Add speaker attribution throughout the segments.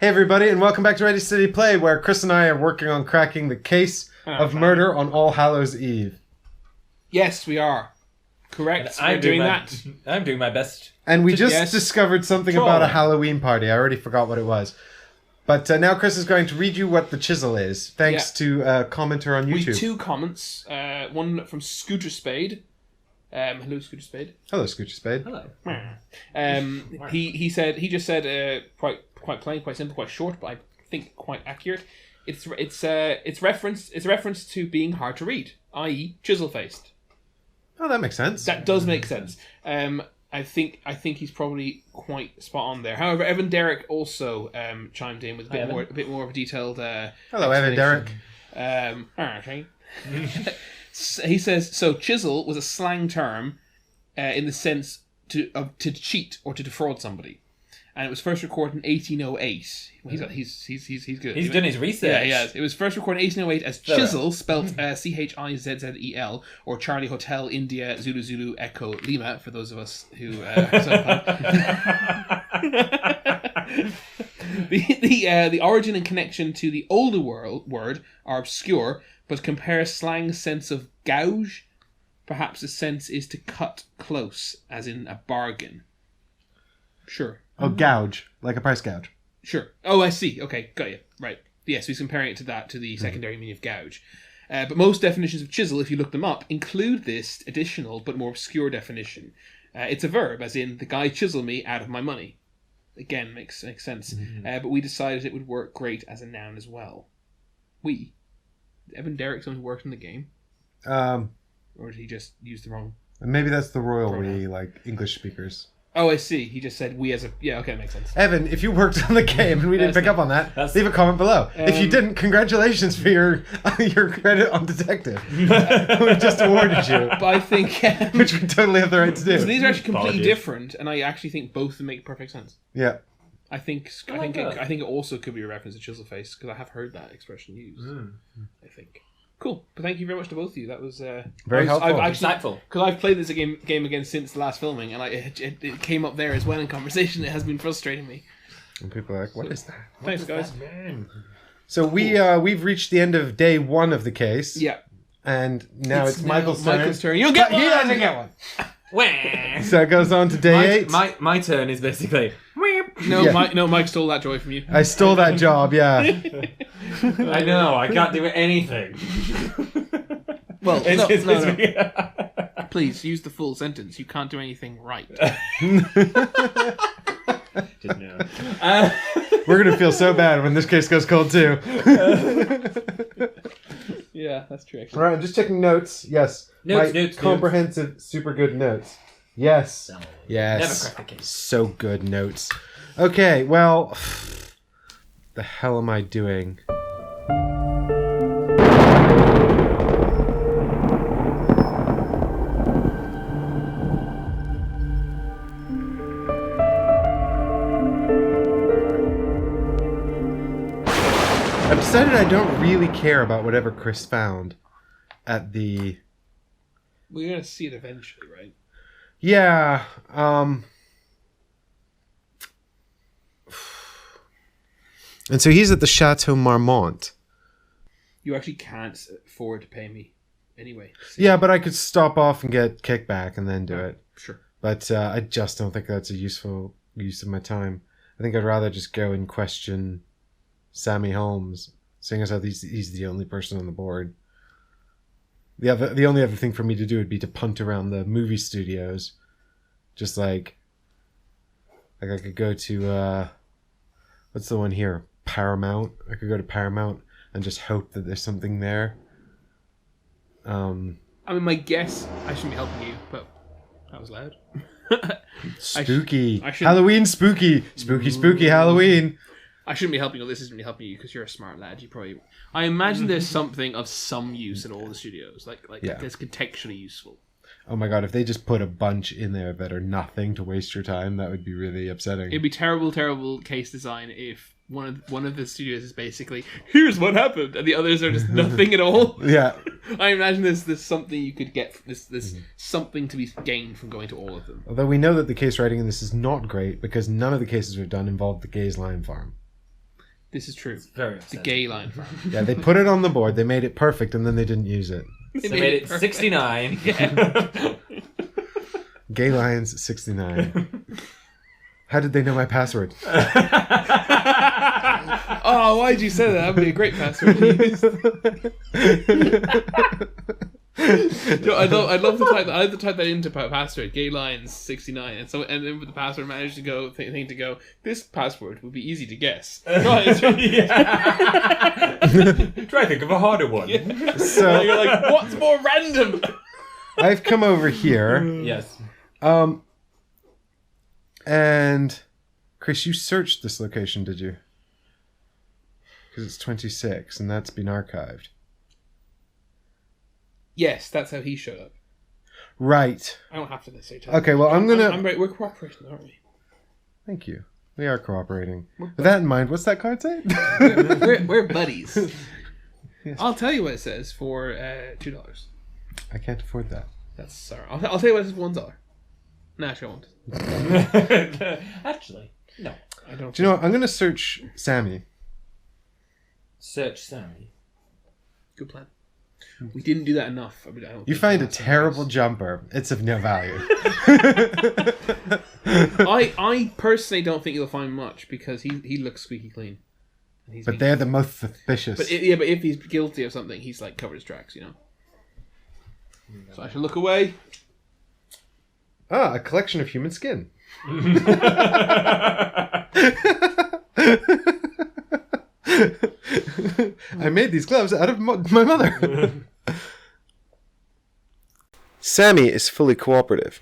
Speaker 1: Hey everybody, and welcome back to Ready Steady Play, where Chris and I are working on cracking the case of murder on All Hallows Eve.
Speaker 2: Yes, we are. Correct.
Speaker 3: I'm doing that. I'm doing my best.
Speaker 1: And we just discovered something about a Halloween party. I already forgot what it was. But now Chris is going to read you what the chisel is, thanks to a commenter on YouTube.
Speaker 2: We have two comments. One from Scooter Spade. Hello, Scooter Spade.
Speaker 1: Hello, Scooter Spade.
Speaker 3: Hello.
Speaker 2: He just said quite plain, quite simple, quite short, but I think quite accurate. It's reference to being hard to read, i.e., chisel faced.
Speaker 1: Oh, that makes sense.
Speaker 2: That does make sense. I think he's probably quite spot on there. However, Evan Derrick also chimed in with a bit more of a detailed.
Speaker 1: Hello, Evan Derrick.
Speaker 2: He says so. Chisel was a slang term in the sense to cheat or to defraud somebody, and it was first recorded in 1808. He's good.
Speaker 3: He's done his research.
Speaker 2: Yeah, he has. It was first recorded in 1808 as chisel, spelt Chizzzel, or Charlie Hotel India Zulu Zulu Echo Lima. For those of us who the origin and connection to the older word are obscure, but compare slang sense of gouge. Perhaps the sense is to cut close, as in a bargain. Sure.
Speaker 1: Oh, gouge. Like a price gouge.
Speaker 2: Sure. Oh, I see. Okay, got you. Right. Yes, he's comparing it to that, to the secondary meaning of gouge. But most definitions of chisel, if you look them up, include this additional but more obscure definition. It's a verb, as in, the guy chiseled me out of my money. Again, makes sense. But we decided it would work great as a noun as well. We? Evan Derrick, someone who worked in the game? Or did he just use the wrong...
Speaker 1: Maybe that's the royal we, like English speakers.
Speaker 2: Oh, I see. He just said we as a... Yeah, okay, makes sense.
Speaker 1: Evan, if you worked on the game and we didn't pick up on that, leave a comment below. If you didn't, congratulations for your credit on Detective. We just awarded you.
Speaker 2: But I think...
Speaker 1: which we totally have the right to do.
Speaker 2: So these are actually completely different, and I actually think both of them make perfect sense.
Speaker 1: Yeah.
Speaker 2: I think it also could be a reference to chisel face, because I have heard that expression used. I think. Cool, but thank you very much to both of you. That was
Speaker 1: very helpful,
Speaker 3: insightful.
Speaker 2: Because I've played this game again since the last filming, and it came up there as well in conversation. It has been frustrating me.
Speaker 1: And people are like, "What is that?"
Speaker 2: Thanks, guys.
Speaker 1: So we've reached the end of day one of the case.
Speaker 2: Yeah,
Speaker 1: and now it's Michael's turn.
Speaker 2: Michael's turn. You'll get one.
Speaker 1: He doesn't get one. So it goes on to day 8.
Speaker 3: My turn is basically.
Speaker 2: Mike stole that joy from you.
Speaker 1: I stole that job. Yeah.
Speaker 3: I know. I can't do anything.
Speaker 2: Well, no. Please use the full sentence. You can't do anything right.
Speaker 3: Didn't know.
Speaker 1: We're gonna feel so bad when this case goes cold too.
Speaker 2: Yeah, that's true. Actually.
Speaker 1: All right, I'm just checking notes. Yes.
Speaker 3: Notes.
Speaker 1: Comprehensive, super good notes. Yes. Yes.
Speaker 3: Never crack the case.
Speaker 1: So good notes. Okay, well, the hell am I doing? I've decided I don't really care about whatever Chris found at the...
Speaker 2: We're going to see it eventually, right?
Speaker 1: Yeah. And so he's at the Chateau Marmont.
Speaker 2: You actually can't afford to pay me anyway.
Speaker 1: Yeah, but I could stop off and get kickback and then do it.
Speaker 2: Sure.
Speaker 1: But I just don't think that's a useful use of my time. I think I'd rather just go and question Sammy Holmes, seeing as how he's the only person on the board. The only other thing for me to do would be to punt around the movie studios. Just like I could go to, what's the one here? Paramount. I could go to Paramount and just hope that there's something there.
Speaker 2: I mean, my guess, I shouldn't be helping you, but that was loud.
Speaker 1: Spooky. Halloween spooky. Spooky Halloween.
Speaker 2: I shouldn't be helping you. This isn't really helping you because you're a smart lad. I imagine there's something of some use in all the studios, like that's contextually useful.
Speaker 1: Oh my god, if they just put a bunch in there that are nothing to waste your time, that would be really upsetting.
Speaker 2: It'd be terrible case design if one of the studios is basically, here's what happened, and the others are just nothing at all.
Speaker 1: Yeah.
Speaker 2: I imagine there's something you could get, there's something to be gained from going to all of them.
Speaker 1: Although we know that the case writing in this is not great because none of the cases we've done involved the Gaze Lion Farm.
Speaker 2: This is true.
Speaker 3: It's very
Speaker 2: The
Speaker 3: upsetting.
Speaker 2: gay line farm.
Speaker 1: Yeah, they put it on the board. They made it perfect, and then they didn't use it.
Speaker 3: So they made it
Speaker 2: perfect.
Speaker 3: 69.
Speaker 2: Yeah.
Speaker 1: Gay Lions 69. How did they know my password?
Speaker 2: Oh, why'd you say that? That'd be a great password to use. I'd love to type that. I'd have to type that into password. Gay Lions 69, and then with the password manager to go thing to go. This password would be easy to guess. Right,
Speaker 3: Try to think of a harder one.
Speaker 2: Yeah.
Speaker 1: So
Speaker 2: You're like, what's more random?
Speaker 1: I've come over here.
Speaker 3: Yes.
Speaker 1: And Chris, you searched this location, did you? Because it's 26, and that's been archived.
Speaker 2: Yes, that's how he showed up.
Speaker 1: Right.
Speaker 2: I don't have to necessarily tell
Speaker 1: Okay,
Speaker 2: you.
Speaker 1: well, I'm gonna...
Speaker 2: We're cooperating, aren't we?
Speaker 1: Thank you. We are cooperating. With that in mind, what's that card say?
Speaker 2: we're buddies.
Speaker 1: Yes.
Speaker 2: I'll tell you what it says for $2.
Speaker 1: I can't afford that.
Speaker 2: That's sorry. I'll tell you what it says for $1. No, actually, I won't.
Speaker 3: Actually, no.
Speaker 2: I don't.
Speaker 1: Do you know what? I'm going to search Sammy.
Speaker 3: Search Sammy.
Speaker 2: Good plan. We didn't do that enough. I don't
Speaker 1: You
Speaker 2: think
Speaker 1: find a
Speaker 2: that's
Speaker 1: terrible jumper. It's of no value.
Speaker 2: I personally don't think you'll find much because he looks squeaky clean. And he's
Speaker 1: But
Speaker 2: been-
Speaker 1: they're the most suspicious.
Speaker 2: But if he's guilty of something, he's like covered his tracks, you know. So I should look away.
Speaker 1: A collection of human skin. I made these gloves out of my mother. Sammy is fully cooperative.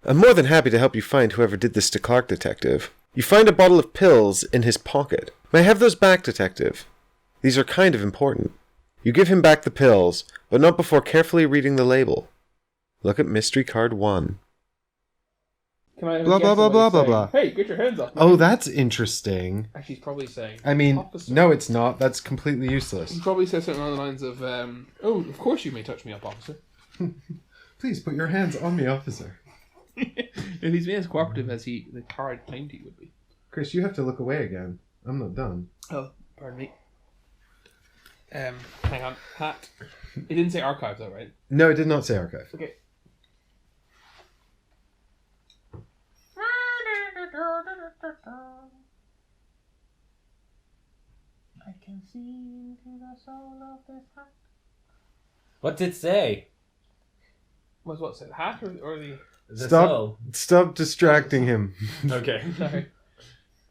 Speaker 1: I'm more than happy to help you find whoever did this to Clark, Detective. You find a bottle of pills in his pocket. May I have those back, Detective? These are kind of important. You give him back the pills, but not before carefully reading the label. Look at mystery card 1.
Speaker 2: Can I have a
Speaker 1: Blah,
Speaker 2: guess
Speaker 1: blah,
Speaker 2: at
Speaker 1: blah,
Speaker 2: what
Speaker 1: blah,
Speaker 2: he's
Speaker 1: blah,
Speaker 2: saying?
Speaker 1: blah.
Speaker 2: Hey, get your hands off me.
Speaker 1: Oh, that's interesting.
Speaker 2: Actually, he's probably saying.
Speaker 1: I mean,
Speaker 2: Officer.
Speaker 1: no, it's not. That's completely useless.
Speaker 2: He probably says something along the lines of, "Oh, of course you may touch me up, officer."
Speaker 1: Please put your hands on me, officer.
Speaker 2: If he's being as cooperative as the card claimed he would be.
Speaker 1: Chris, you have to look away again. I'm not done.
Speaker 2: Oh, pardon me. Hang on, hat. It didn't say archive though, right?
Speaker 1: No, it did not say archive.
Speaker 2: Okay. I can see into the soul of this hat.
Speaker 3: What did it say?
Speaker 2: What say? The hat or the?
Speaker 3: The
Speaker 1: Stop!
Speaker 3: soul.
Speaker 1: Stop distracting him.
Speaker 3: Okay.
Speaker 2: Sorry.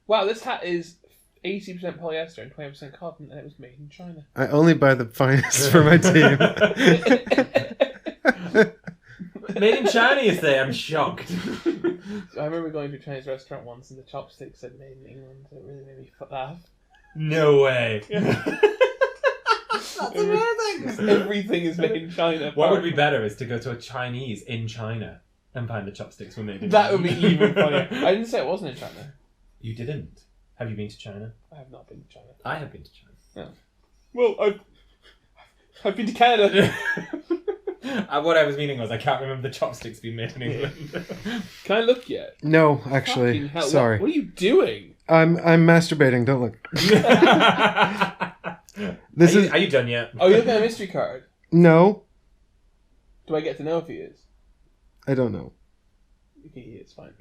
Speaker 2: Wow, this hat is 80% polyester and 20% cotton, and it was made in China.
Speaker 1: I only buy the finest for my team.
Speaker 3: Made in China, you say? I'm shocked.
Speaker 2: I remember going to a Chinese restaurant once, and the chopsticks said "Made in England." It really made me laugh.
Speaker 3: No way.
Speaker 2: That's amazing. Everything is made in China.
Speaker 3: What would be better is to go to a Chinese in China and find the chopsticks were made in
Speaker 2: That
Speaker 3: China.
Speaker 2: would be even funnier. I didn't say it wasn't in China.
Speaker 3: You didn't. Have you been to China?
Speaker 2: I have not been to China.
Speaker 3: I have been to China.
Speaker 2: Well, I've been to Canada.
Speaker 3: What I was meaning was I can't remember the chopsticks being made in England.
Speaker 2: Can I look yet?
Speaker 1: No, actually,
Speaker 2: Fucking hell,
Speaker 1: sorry.
Speaker 2: What are you doing?
Speaker 1: I'm masturbating. Don't look. This is
Speaker 3: Are you done yet?
Speaker 2: Oh, you're looking at a mystery card.
Speaker 1: no.
Speaker 2: Do I get to know if he is?
Speaker 1: I don't know.
Speaker 2: Okay, he is fine.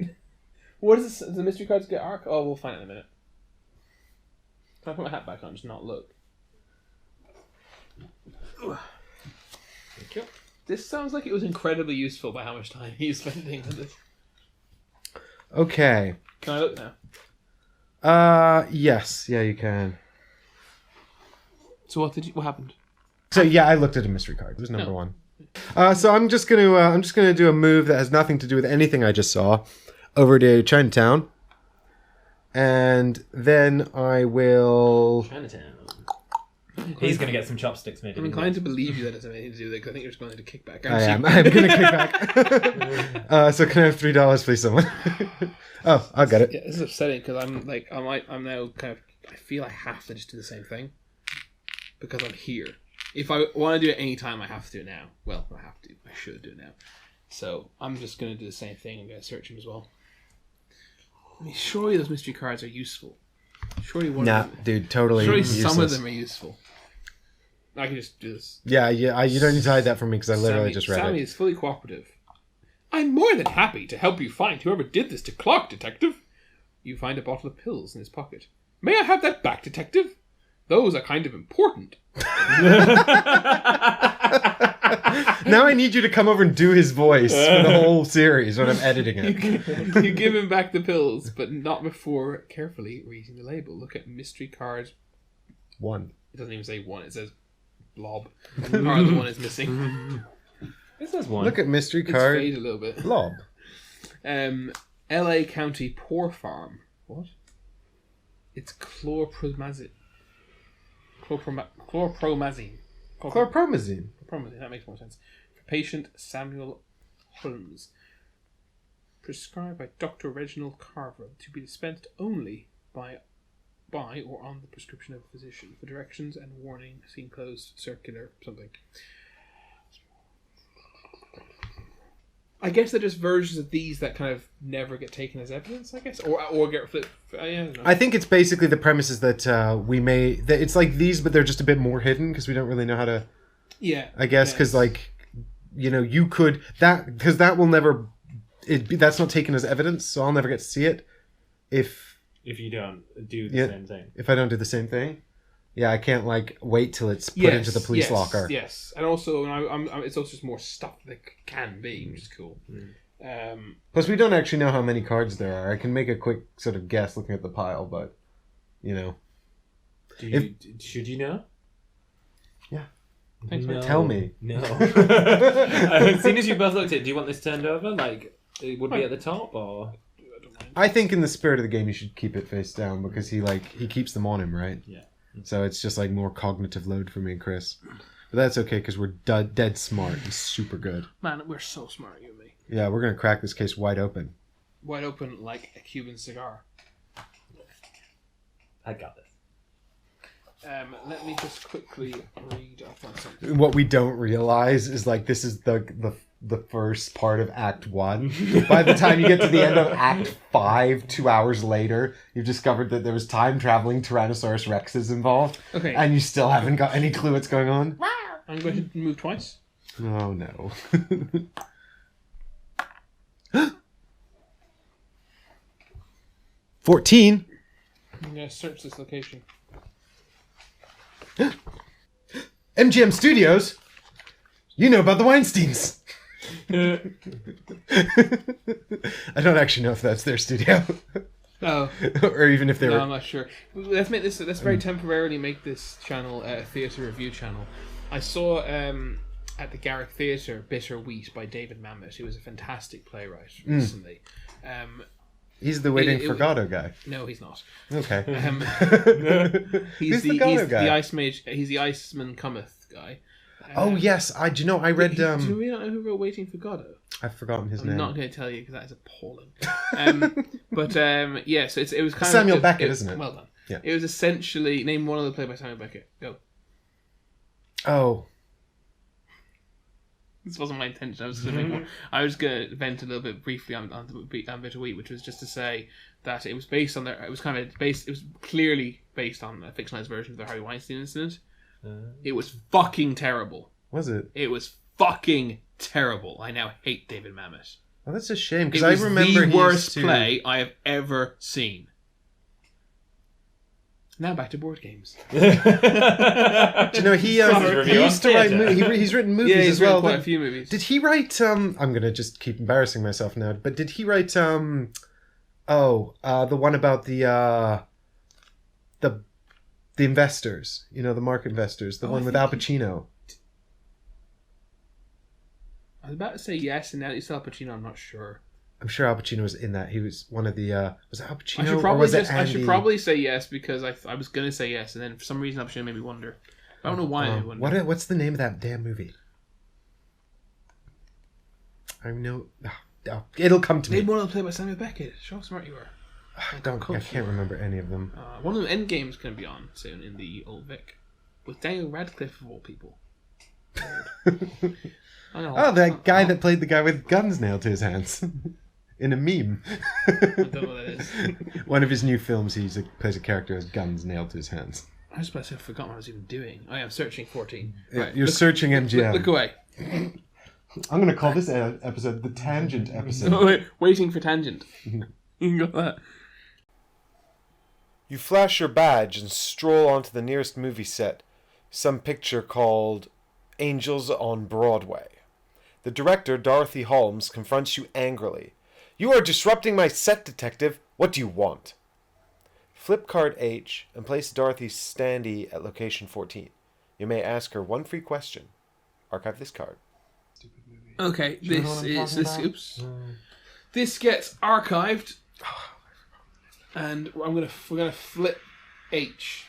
Speaker 2: What is this? Does the mystery cards get arc? Oh, we'll find it in a minute. Can I put my hat back on? Just not look.
Speaker 3: Thank you.
Speaker 2: This sounds like it was incredibly useful by how much time he's spending on this.
Speaker 1: Okay.
Speaker 2: Can I look now?
Speaker 1: Yes. Yeah, you can.
Speaker 2: So what happened?
Speaker 1: So yeah, I looked at a mystery card. It was number
Speaker 2: No.
Speaker 1: 1. So I'm just gonna do a move that has nothing to do with anything I just saw over to Chinatown, and then I will.
Speaker 3: Chinatown. He's going to get some chopsticks made in
Speaker 2: I'm
Speaker 3: England.
Speaker 2: inclined to believe you that has anything to do with it because I think you're just going to kickback.
Speaker 1: I am. I'm gonna kick back. So can I have $3, please, someone? Oh, I'll get it.
Speaker 2: Yeah, this is upsetting because I'm now kind of. I feel I have to just do the same thing because I'm here. If I want to do it any time, I have to do it now. Well, I have to. I should do it now. So I'm just going to do the same thing. I'm going to search him as well. I mean, surely those mystery cards are useful. Surely one
Speaker 1: Nah,
Speaker 2: of them.
Speaker 1: dude, totally
Speaker 2: Surely
Speaker 1: useless.
Speaker 2: some of them are useful. I can just do this.
Speaker 1: Yeah, you don't need to hide that from me because I literally just read
Speaker 2: Sammy
Speaker 1: it.
Speaker 2: is fully cooperative. I'm more than happy to help you find whoever did this to Clark, Detective. You find a bottle of pills in his pocket. May I have that back, Detective? Those are kind of important.
Speaker 1: Now I need you to come over and do his voice for the whole series when I'm editing it.
Speaker 2: You give him back the pills, but not before carefully reading the label. Look at mystery card.
Speaker 1: 1.
Speaker 2: It doesn't even say 1, it says blob. Or the one is missing.
Speaker 3: It says 1.
Speaker 1: Look at mystery
Speaker 2: It's
Speaker 1: card.
Speaker 2: faded a little bit.
Speaker 1: Blob.
Speaker 2: LA County Poor Farm. What? It's chlorpromazine. Chlorpromazine.
Speaker 1: Chlorpromazine.
Speaker 2: Chlorpromazine, that makes more sense. For patient Samuel Holmes. Prescribed by Dr. Reginald Carver to be dispensed only by or on the prescription of a physician. For directions and warning, see enclosed circular something. I guess they're just versions of these that kind of never get taken as evidence, I guess, or get flipped. I don't know.
Speaker 1: I think it's basically the premise is that that it's like these, but they're just a bit more hidden because we don't really know how to.
Speaker 2: Yeah,
Speaker 1: I guess because you could because that will never. That's not taken as evidence, so I'll never get to see it if
Speaker 3: you don't do the same thing.
Speaker 1: If I don't do the same thing. Yeah, I can't wait till it's put into the police locker.
Speaker 2: Yes, and also, it's also just more stuff that can be, which is cool.
Speaker 1: Plus, we don't actually know how many cards there are. I can make a quick sort of guess looking at the pile, but
Speaker 3: should you know?
Speaker 1: Yeah.
Speaker 2: Thanks,
Speaker 3: no.
Speaker 1: Tell me.
Speaker 3: No. As soon as you both looked at it, do you want this turned over? Like, it would be at the top, or?
Speaker 1: I think in the spirit of the game, you should keep it face down because he keeps them on him, right?
Speaker 3: Yeah.
Speaker 1: So it's just like more cognitive load for me and Chris. But that's okay because we're dead smart and super good.
Speaker 2: Man, we're so smart, you and me.
Speaker 1: Yeah, we're going to crack this case wide open.
Speaker 2: Wide open like a Cuban cigar.
Speaker 3: I got this.
Speaker 2: Let me just quickly read up on something.
Speaker 1: What we don't realize is this is the first part of Act 1. By the time you get to the end of Act 5, 2 hours later, you've discovered that there was time-traveling Tyrannosaurus Rexes involved.
Speaker 2: Okay.
Speaker 1: And you still haven't got any clue what's going on.
Speaker 2: I'm going to move twice.
Speaker 1: Oh, no. 14.
Speaker 2: I'm going to search this location.
Speaker 1: MGM Studios? You know about the Weinsteins. I don't actually know if that's their studio.
Speaker 2: Oh.
Speaker 1: Or even if they were...
Speaker 2: I'm not sure. Let's very temporarily make this channel a theatre review channel. I saw at the Garrick Theatre Bitter Wheat by David Mamet, who was a fantastic playwright recently.
Speaker 1: He's the Waiting for Godot guy.
Speaker 2: No, he's not.
Speaker 1: Okay.
Speaker 2: He's
Speaker 1: the Godot guy?
Speaker 2: The Ice Mage. He's the Iceman Cometh guy.
Speaker 1: Oh yes, I read.
Speaker 2: Do you not know who wrote Waiting for Godot?
Speaker 1: I've forgotten his name.
Speaker 2: I'm not going to tell you because that is appalling. Yeah, so it was kind
Speaker 1: Samuel
Speaker 2: of
Speaker 1: Beckett, isn't it?
Speaker 2: Well done.
Speaker 1: Yeah.
Speaker 2: It was essentially name one other play by Samuel Beckett. Go.
Speaker 1: Oh.
Speaker 2: This wasn't my intention. I was going to make more. I was going to vent a little bit briefly on Bitter Wheat, which was just to say that it was based on it was clearly based on a fictionalized version of the Harvey Weinstein incident. It was fucking terrible.
Speaker 1: Was it?
Speaker 2: It was fucking terrible. I now hate David Mamet.
Speaker 1: Oh, that's a shame
Speaker 2: It
Speaker 1: because I
Speaker 2: was
Speaker 1: remember
Speaker 2: the worst play I have ever seen. Now back to board games.
Speaker 1: Do you know he used to write he's written movies
Speaker 2: Yeah, he's
Speaker 1: as well.
Speaker 2: written quite a few movies.
Speaker 1: Did he write? I'm gonna just keep embarrassing myself now. But did he write? The one about the investors. You know, the market investors. The one with Al Pacino.
Speaker 2: I was about to say yes, and now you saw Al Pacino. I'm not sure.
Speaker 1: I'm sure Al Pacino was in that. He was one of the. Was it Al Pacino or was it
Speaker 2: I
Speaker 1: Andy?
Speaker 2: should probably say yes because I was going to say yes, and then for some reason Al Pacino made me wonder. I don't know why I wonder.
Speaker 1: What's the name of that damn movie? I know. It'll come to me.
Speaker 2: Name one of them played by Samuel Beckett. Show how smart you are.
Speaker 1: I can't remember any of them.
Speaker 2: One of them Endgame's going to be on soon in the Old Vic with Daniel Radcliffe of all people.
Speaker 1: Oh, that guy that played the guy with guns nailed to his hands. in a meme.
Speaker 2: I don't know what that is.
Speaker 1: One of his new films, he plays a character who has guns nailed to his hands.
Speaker 2: I was about to say I forgot what I was even doing. I am searching 14.
Speaker 1: Yeah,
Speaker 2: Right,
Speaker 1: you're searching MGM.
Speaker 2: Look away.
Speaker 1: I'm going to call this episode the Tangent episode.
Speaker 2: Oh, wait, waiting for tangent. You can go that.
Speaker 1: You flash your badge and stroll onto the nearest movie set, some picture called Angels on Broadway. The director, Dorothy Holmes, confronts you angrily. You are disrupting my set, detective. What do you want? Flip card H and place Dorothy's standee at location 14. You may ask her one free question. Archive this card.
Speaker 2: Okay, oops. This gets archived, and we're gonna flip H,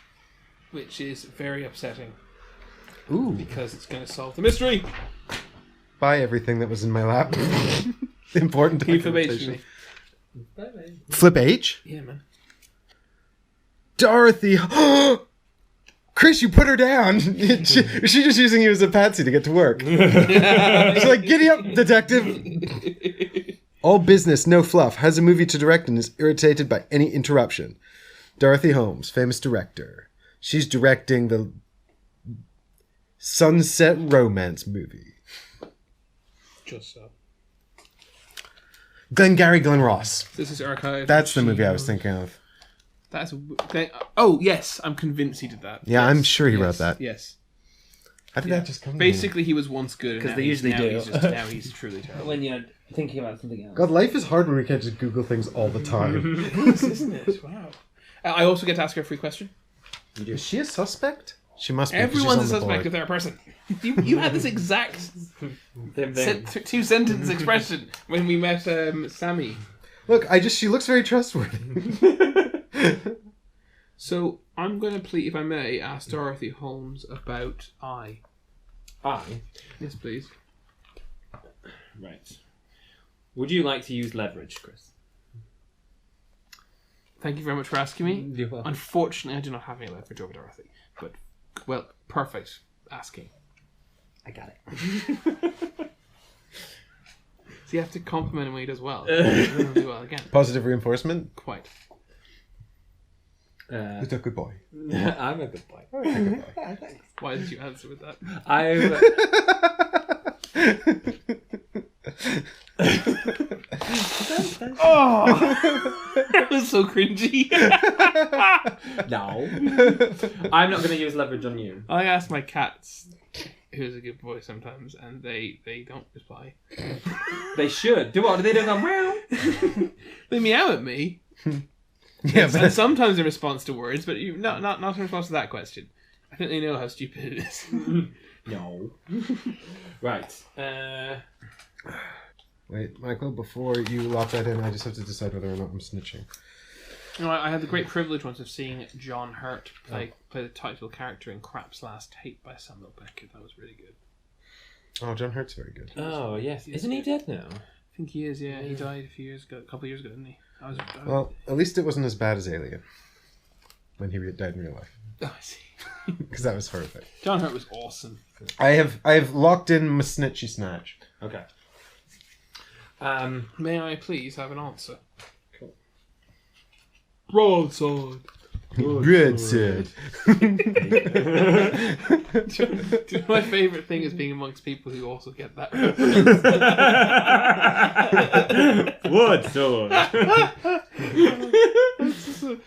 Speaker 2: which is very upsetting.
Speaker 1: Ooh.
Speaker 2: Because it's gonna solve the mystery.
Speaker 1: Buy everything that was in my lap. Important
Speaker 2: Can you flip H
Speaker 1: documentation.
Speaker 2: for me?
Speaker 1: Flip H?
Speaker 2: Yeah, man.
Speaker 1: Dorothy! Chris, you put her down! She's just using you as a patsy to get to work. She's like, giddy up, detective! All business, no fluff. Has a movie to direct and is irritated by any interruption. Dorothy Holmes, famous director. She's directing the Sunset Romance movie.
Speaker 2: Just so.
Speaker 1: Glengarry Glen Ross.
Speaker 2: This is archived.
Speaker 1: That's the movie I was thinking of.
Speaker 2: That's oh yes, I'm convinced he did that.
Speaker 1: Yeah,
Speaker 2: yes.
Speaker 1: I'm sure he wrote that.
Speaker 2: Yes.
Speaker 1: How did that just come?
Speaker 2: Basically, he was once good,
Speaker 3: Because they usually do.
Speaker 2: Now he's truly terrible.
Speaker 3: When you're thinking about something else.
Speaker 1: God, life is hard when we can't just Google things all the time.
Speaker 2: Isn't it? Wow. I also get to ask her a free question.
Speaker 1: Is she a suspect? She must be.
Speaker 2: Everyone's a
Speaker 1: she's on the
Speaker 2: suspect
Speaker 1: board.
Speaker 2: if they're a person. You had this exact two-sentence expression when we met Sammy.
Speaker 1: Look, she looks very trustworthy.
Speaker 2: So I'm going to please, if I may, ask Dorothy Holmes about I. Yes, please.
Speaker 3: Right. Would you like to use leverage, Chris?
Speaker 2: Thank you very much for asking me.
Speaker 3: You're welcome.
Speaker 2: Unfortunately, I do not have any leverage over Dorothy. But, well, perfect asking.
Speaker 3: I got it.
Speaker 2: So you have to compliment him when he does well. He'll do well again.
Speaker 1: Positive reinforcement.
Speaker 2: Quite.
Speaker 1: He's a good boy.
Speaker 3: I'm a good boy.
Speaker 2: Why did you answer with that? Oh, that was so cringy.
Speaker 3: No. I'm not going to use leverage on you.
Speaker 2: I ask my cats who's a good boy sometimes, and they don't reply.
Speaker 3: They should. Do what? Do they do go meow?
Speaker 2: They meow at me.
Speaker 1: Yeah,
Speaker 2: And sometimes in response to words, but not in response to that question. I think they know how stupid it is.
Speaker 3: No. Right.
Speaker 1: Wait, Michael, before you lock that in, I just have to decide whether or not I'm snitching.
Speaker 2: No, I had the great privilege once of seeing John Hurt play the title character in Crap's Last Tape by Samuel Beckett. That was really good.
Speaker 1: Oh, John Hurt's very good.
Speaker 3: Oh, yes. Isn't he dead now?
Speaker 2: I think he is, yeah. He died a couple of years ago, didn't he?
Speaker 1: Well, at least it wasn't as bad as Alien. When he died in real life.
Speaker 2: Oh, I see.
Speaker 1: Because that was horrific.
Speaker 2: John Hurt was awesome.
Speaker 1: I have locked in my snitchy snatch.
Speaker 3: Okay.
Speaker 2: May I please have an answer?
Speaker 3: Cool.
Speaker 2: Broadsword.
Speaker 1: Good, Sid.
Speaker 2: Do you know my favourite thing is being amongst people who also get that
Speaker 3: Wood sword.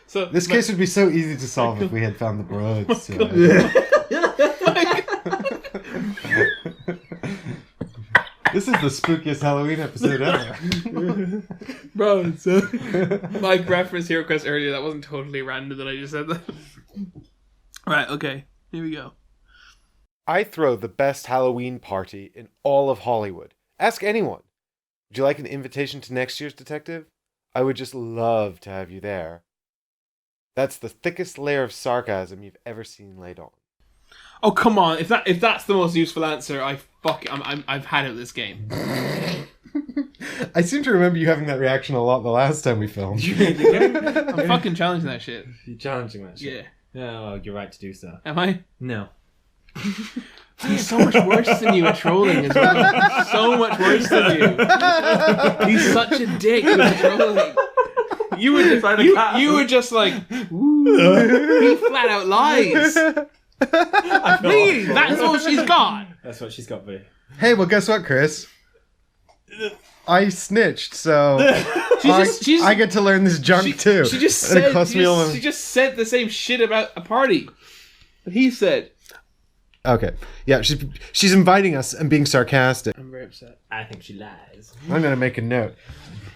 Speaker 2: So
Speaker 1: This case would be so easy to solve if we had found the broadsword. This is the spookiest Halloween episode ever.
Speaker 2: Mike referenced Hero Quest earlier. That wasn't totally random that I just said that. Right, okay. Here we go.
Speaker 1: I throw the best Halloween party in all of Hollywood. Ask anyone. Would you like an invitation to next year's detective? I would just love to have you there. That's the thickest layer of sarcasm you've ever seen laid on.
Speaker 2: Oh, come on. If that's the most useful answer, I've had it with this game.
Speaker 1: I seem to remember you having that reaction a lot the last time we filmed.
Speaker 2: I'm fucking challenging that shit.
Speaker 3: You're challenging that shit.
Speaker 2: Yeah.
Speaker 3: Oh, you're right to do so.
Speaker 2: Am I?
Speaker 3: No.
Speaker 2: He's so much worse than you at trolling as well. So much worse than you. He's such a dick with trolling. You were just you were just like, ooh, he flat out lies. Really? That's all she's got.
Speaker 3: That's what she's got, B.
Speaker 1: Hey, well, guess what, Chris? I snitched, so I get to learn this junk too.
Speaker 2: She just
Speaker 1: And it
Speaker 2: said
Speaker 1: cost me all my-
Speaker 2: she just said the same shit about a party that he said.
Speaker 1: Okay, yeah, she's inviting us and being sarcastic.
Speaker 2: I'm very upset.
Speaker 3: I think she lies.
Speaker 1: I'm gonna make a note.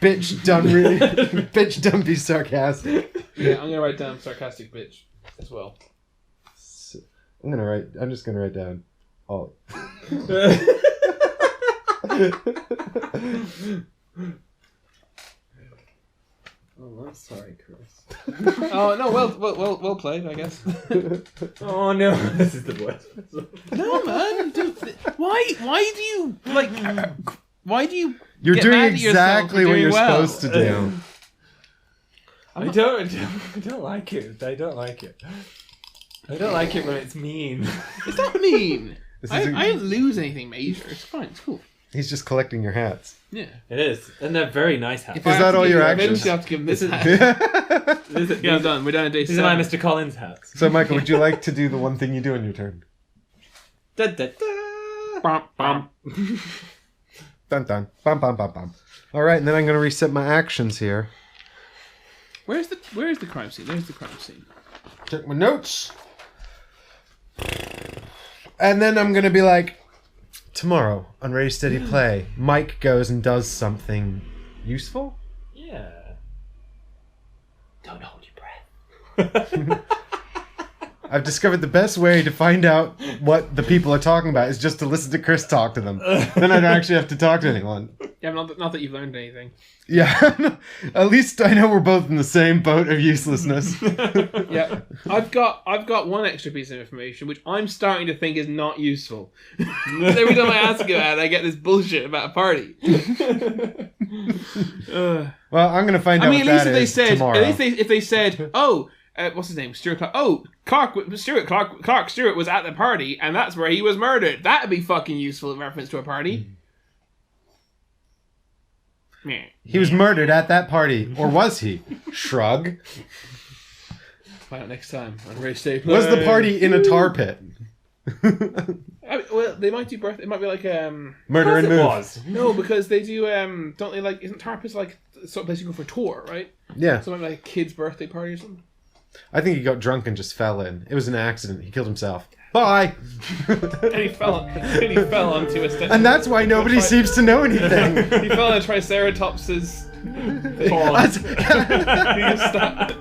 Speaker 1: Bitch, don't really. Bitch, don't be sarcastic.
Speaker 2: Yeah, I'm gonna write down sarcastic bitch as well.
Speaker 1: I'm just gonna write down all.
Speaker 3: Oh, I'm sorry, Chris.
Speaker 2: Oh no, well played, I guess.
Speaker 3: Oh no, this is the worst.
Speaker 2: No man, dude, why do you like? Why do you?
Speaker 1: You're
Speaker 2: get
Speaker 1: doing
Speaker 2: mad at yourself
Speaker 1: exactly
Speaker 2: for
Speaker 1: what
Speaker 2: doing
Speaker 1: you're
Speaker 2: well?
Speaker 1: supposed to do.
Speaker 3: I don't like it. I don't like it. I don't like it when it's mean.
Speaker 2: It's not mean. I
Speaker 1: isn't-
Speaker 2: didn't lose anything major. It's fine. It's cool.
Speaker 1: He's just collecting your hats.
Speaker 2: Yeah.
Speaker 3: It is, and they're very nice hats.
Speaker 2: If I
Speaker 1: Is
Speaker 2: have
Speaker 1: that
Speaker 2: to
Speaker 1: all
Speaker 2: give
Speaker 1: your
Speaker 2: you-
Speaker 1: actions?
Speaker 2: Eventually, I have to give him this hat.
Speaker 1: So,
Speaker 2: Yeah, I'm done. We're down to day
Speaker 3: These are my
Speaker 2: 7.
Speaker 3: Mr. Collins hats.
Speaker 1: Michael, would you like to do the one thing you do on your turn?
Speaker 3: Da, da, da.
Speaker 2: Bum, bum.
Speaker 1: Dun dun. Bum bum bum bum. All right, and then I'm going to reset my actions here.
Speaker 2: Where's the crime scene? There's the crime scene.
Speaker 1: Check my notes. And then I'm going to be like, tomorrow on Ready Steady Play, Mike goes and does something useful?
Speaker 3: Yeah. Don't hold your breath.
Speaker 1: I've discovered the best way to find out what the people are talking about is just to listen to Chris talk to them. Then I don't actually have to talk to anyone.
Speaker 2: Yeah, not that you've learned anything.
Speaker 1: Yeah, at least I know we're both in the same boat of uselessness.
Speaker 2: Yeah, I've got one extra piece of information which I'm starting to think is not useful. Every time I ask about it, I get this bullshit about a party.
Speaker 1: Well, I'm gonna find out.
Speaker 2: I mean,
Speaker 1: what
Speaker 2: at least
Speaker 1: that
Speaker 2: if they
Speaker 1: is
Speaker 2: said,
Speaker 1: tomorrow.
Speaker 2: at least if they said, oh, what's his name, Stuart Clark. Oh, Clark Stewart was at the party, and that's where he was murdered. That'd be fucking useful in reference to a party. Yeah.
Speaker 1: He was murdered at that party, or was he? Shrug.
Speaker 2: Find out next time on Race Day.
Speaker 1: Was the party in a tar pit?
Speaker 2: Well, they might do birth. It might be like
Speaker 1: Murder and move.
Speaker 3: Was.
Speaker 2: no, because they do don't they like? Isn't tar pits like the sort of place you go for a tour, right?
Speaker 1: Yeah,
Speaker 2: So it might be like a kid's birthday party or something.
Speaker 1: I think he got drunk and just fell in. It was an accident. He killed himself. Bye.
Speaker 2: And he fell onto a statue.
Speaker 1: And that's why nobody seems to know anything.
Speaker 2: He fell on a Triceratops's.
Speaker 3: Pause.
Speaker 2: He just stopped.